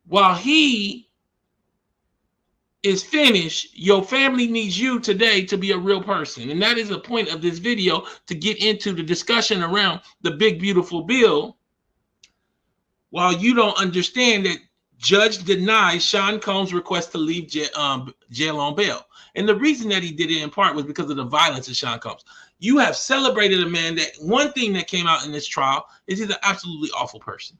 While he is finished, your family needs you today to be a real person. And that is the point of this video, to get into the discussion around the big, beautiful bill, while you don't understand that judge denies Sean Combs' request to leave jail on bail. And the reason that he did it in part was because of the violence of Sean Combs. You have celebrated a man that one thing that came out in this trial is he's an absolutely awful person.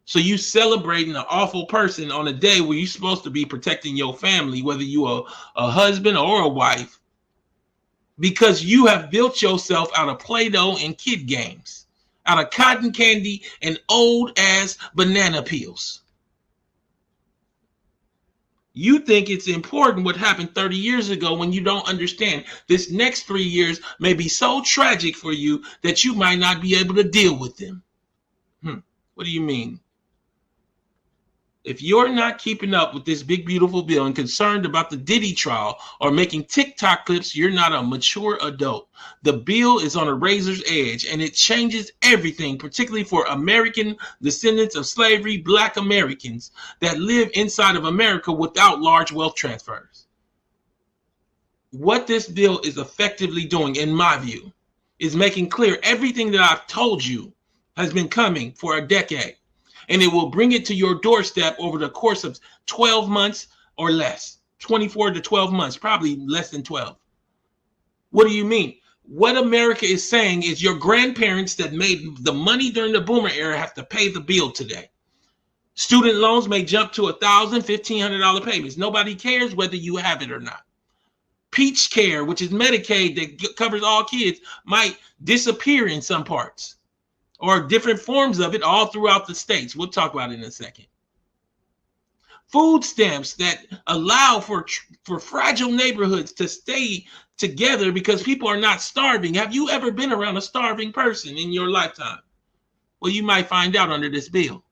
So you celebrating an awful person on a day where you're supposed to be protecting your family, whether you are a husband or a wife, because you have built yourself out of Play-Doh and kid games, out of cotton candy and old ass banana peels. You think it's important what happened 30 years ago, when you don't understand this next 3 years may be so tragic for you that you might not be able to deal with them. What do you mean? If you're not keeping up with this big, beautiful bill and concerned about the Diddy trial or making TikTok clips, you're not a mature adult. The bill is on a razor's edge, and it changes everything, particularly for American descendants of slavery, Black Americans that live inside of America without large wealth transfers. What this bill is effectively doing, in my view, is making clear everything that I've told you has been coming for a decade. And it will bring it to your doorstep over the course of 12 months or less, 24 to 12 months, probably less than 12. What do you mean? What America is saying is your grandparents that made the money during the boomer era have to pay the bill today. Student loans may jump to $1,000, $1,500 payments. Nobody cares whether you have it or not. Peach Care, which is Medicaid that covers all kids, might disappear in some parts, or different forms of it all throughout the states. We'll talk about it in a second. Food stamps that allow for fragile neighborhoods to stay together because people are not starving. Have you ever been around a starving person in your lifetime? Well, you might find out under this bill.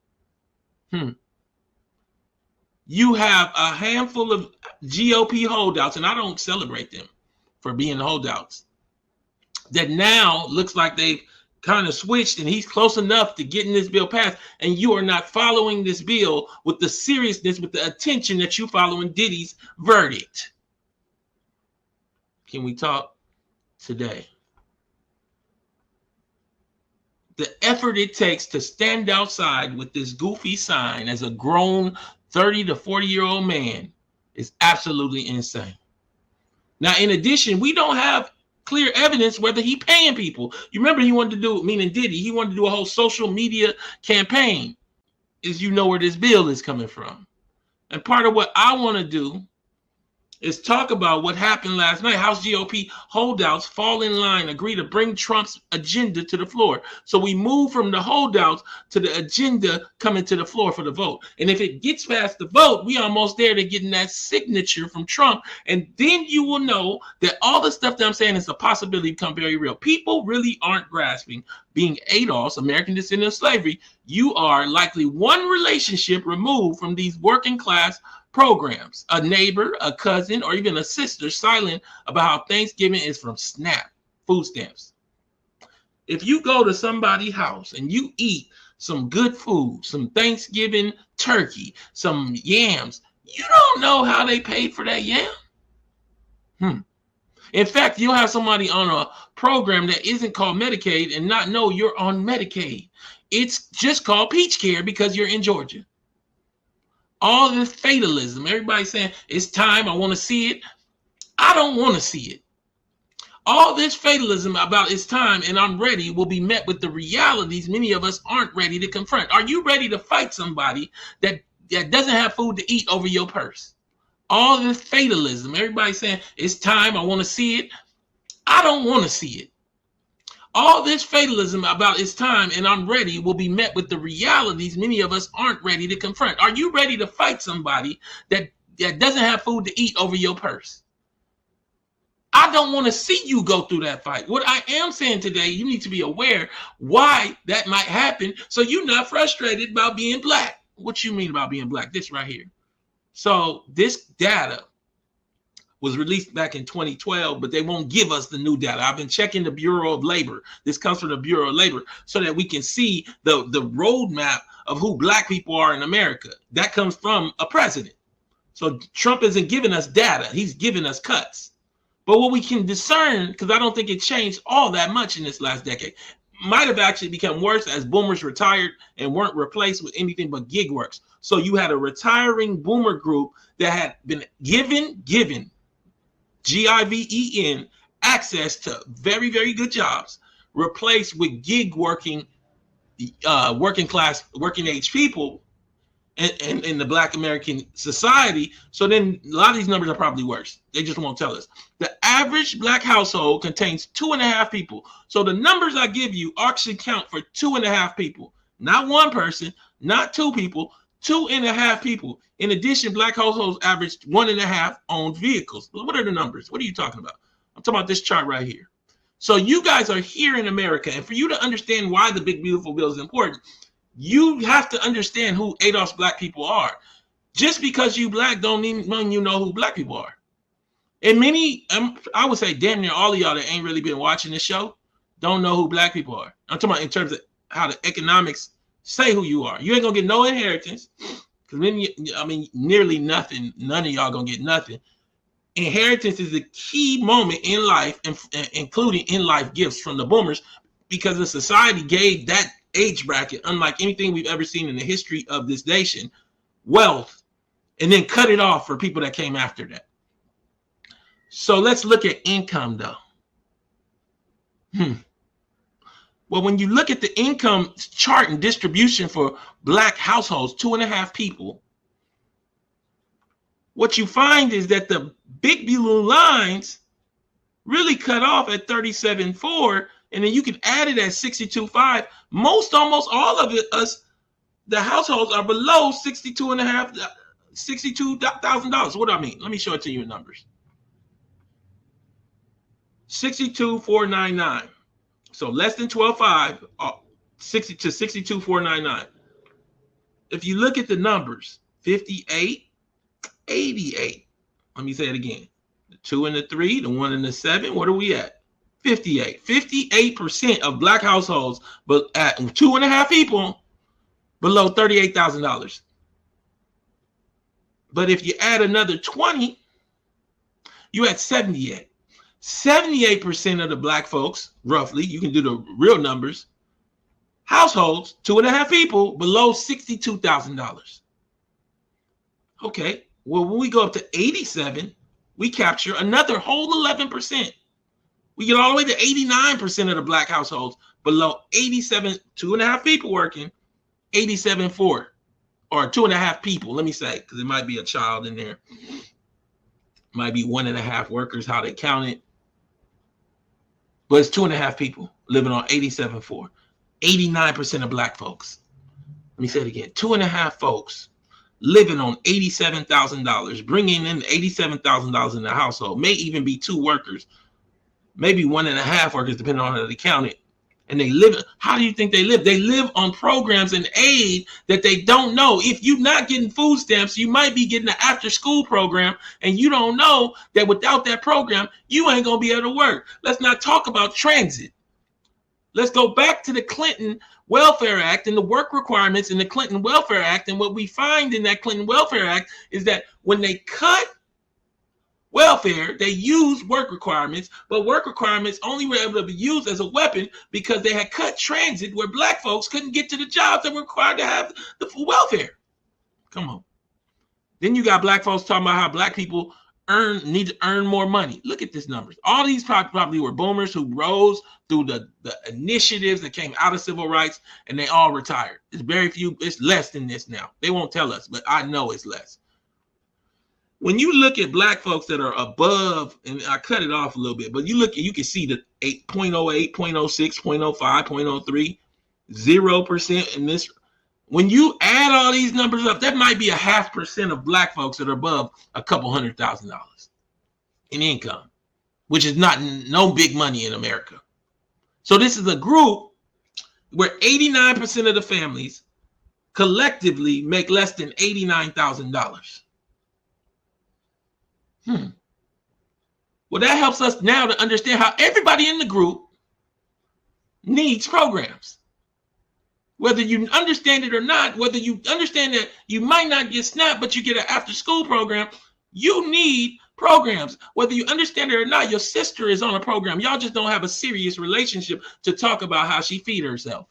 You have a handful of GOP holdouts, and I don't celebrate them for being holdouts, that now looks like they've kind of switched, and he's close enough to getting this bill passed, and you are not following this bill with the seriousness, with the attention that you following Diddy's verdict. Can we talk today? The effort it takes to stand outside with this goofy sign as a grown 30 to 40-year-old man is absolutely insane. Now, in addition, we don't have clear evidence whether he paying people. You remember he wanted to do, meaning Diddy, he wanted to do a whole social media campaign. Is you know where this bill is coming from. And part of what I want to do is talk about what happened last night. House GOP holdouts fall in line, agree to bring Trump's agenda to the floor. So we move from the holdouts to the agenda coming to the floor for the vote. And if it gets past the vote, we almost there to getting that signature from Trump. And then you will know that all the stuff that I'm saying is a possibility become very real. People really aren't grasping. Being ADOS, American descendant of slavery, you are likely one relationship removed from these working class programs. A neighbor, a cousin, or even a sister silent about how Thanksgiving is from SNAP, food stamps. If you go to somebody's house and you eat some good food, some Thanksgiving turkey, some yams, you don't know how they paid for that yam. In fact, you'll have somebody on a program that isn't called Medicaid and not know you're on Medicaid. It's just called Peach Care because you're in Georgia. All this fatalism, everybody saying it's time, I want to see it. I don't want to see it. All this fatalism about it's time and I'm ready will be met with the realities many of us aren't ready to confront. Are you ready to fight somebody that doesn't have food to eat over your purse? All this fatalism, everybody saying it's time, I want to see it. I don't want to see it. All this fatalism about it's time and I'm ready will be met with the realities many of us aren't ready to confront. Are you ready to fight somebody that doesn't have food to eat over your purse? I don't want to see you go through that fight. What I am saying today, you need to be aware why that might happen so you're not frustrated about being Black. What you mean about being Black? This right here. So this data was released back in 2012, but they won't give us the new data. I've been checking the Bureau of Labor. This comes from the Bureau of Labor so that we can see the roadmap of who black people are in America. That comes from a president. So Trump isn't giving us data. He's giving us cuts. But what we can discern, because I don't think it changed all that much in this last decade, might have actually become worse as boomers retired and weren't replaced with anything but gig works. So you had a retiring boomer group that had been given GIVEN access to very, very good jobs, replaced with gig working, working class, working age people in the Black American society. So then a lot of these numbers are probably worse. They just won't tell us. The average Black household contains 2.5 people. So the numbers I give you actually count for 2.5 people, not one person, not 2 people, 2.5 people. In addition, Black households averaged 1.5 owned vehicles. What are the numbers? What are you talking about? I'm talking about this chart right here. So you guys are here in America, and for you to understand why the Big Beautiful Bill is important, you have to understand who ADOS Black people are. Just because you Black don't mean you know who Black people are. And many, I would say damn near all of y'all that ain't really been watching this show don't know who Black people are. I'm talking about in terms of how the economics say who you are. You ain't gonna get no inheritance, because nearly nothing. None of y'all gonna get nothing. Inheritance is a key moment in life, including in life gifts from the boomers, because the society gave that age bracket, unlike anything we've ever seen in the history of this nation, wealth, and then cut it off for people that came after that. So let's look at income, though. Well, when you look at the income chart and distribution for Black households, 2.5 people, what you find is that the big blue lines really cut off at 37.4, and then you can add it at 62.5. Almost all of the households are below $62,000. What do I mean? Let me show it to you in numbers. 62,499. So less than 12.5, 60 to 62,499. If you look at the numbers, 58, 88. Let me say it again. The 2 and the 3, the 1 and the 7. What are we at? 58. 58% of Black households, but at 2.5 people, below $38,000. But if you add another 20, you at 78. 78% of the Black folks, roughly, you can do the real numbers, households, 2.5 people, below $62,000. Okay, well, when we go up to 87, we capture another whole 11%. We get all the way to 89% of the Black households below 87, 2.5 people working, 87.4, or 2.5 people, let me say, because it might be a child in there. Might be 1.5 workers, how they count it. But it's 2.5 people living on 87.4. 89% of Black folks. Let me say it again. 2.5 folks living on $87,000, bringing in $87,000 in the household. May even be 2 workers, maybe 1.5 workers, depending on how they count it. And they live. How do you think they live? They live on programs and aid that they don't know. If you're not getting food stamps, you might be getting an after-school program, and you don't know that without that program, you ain't gonna be able to work. Let's not talk about transit. Let's go back to the Clinton Welfare Act and the work requirements in the Clinton Welfare Act. And what we find in that Clinton Welfare Act is that when they cut welfare, they use work requirements, but work requirements only were able to be used as a weapon because they had cut transit where Black folks couldn't get to the jobs that were required to have the welfare. Come on. Then you got Black folks talking about how Black people need to earn more money. Look at these numbers. All these probably were boomers who rose through the initiatives that came out of civil rights, and they all retired. It's very few. It's less than this now. They won't tell us, but I know it's less. When you look at Black folks that are above, and I cut it off a little bit, but you can see the 8.08, 0.06, 0.05, 0.03, 0% in this. When you add all these numbers up, that might be 0.5% of Black folks that are above a couple $100,000 in income, which is no big money in America. So this is a group where 89% of the families collectively make less than $89,000. Well, that helps us now to understand how everybody in the group needs programs. Whether you understand it or not, whether you understand that you might not get SNAP, but you get an after-school program, you need programs. Whether you understand it or not, your sister is on a program. Y'all just don't have a serious relationship to talk about how she feed herself.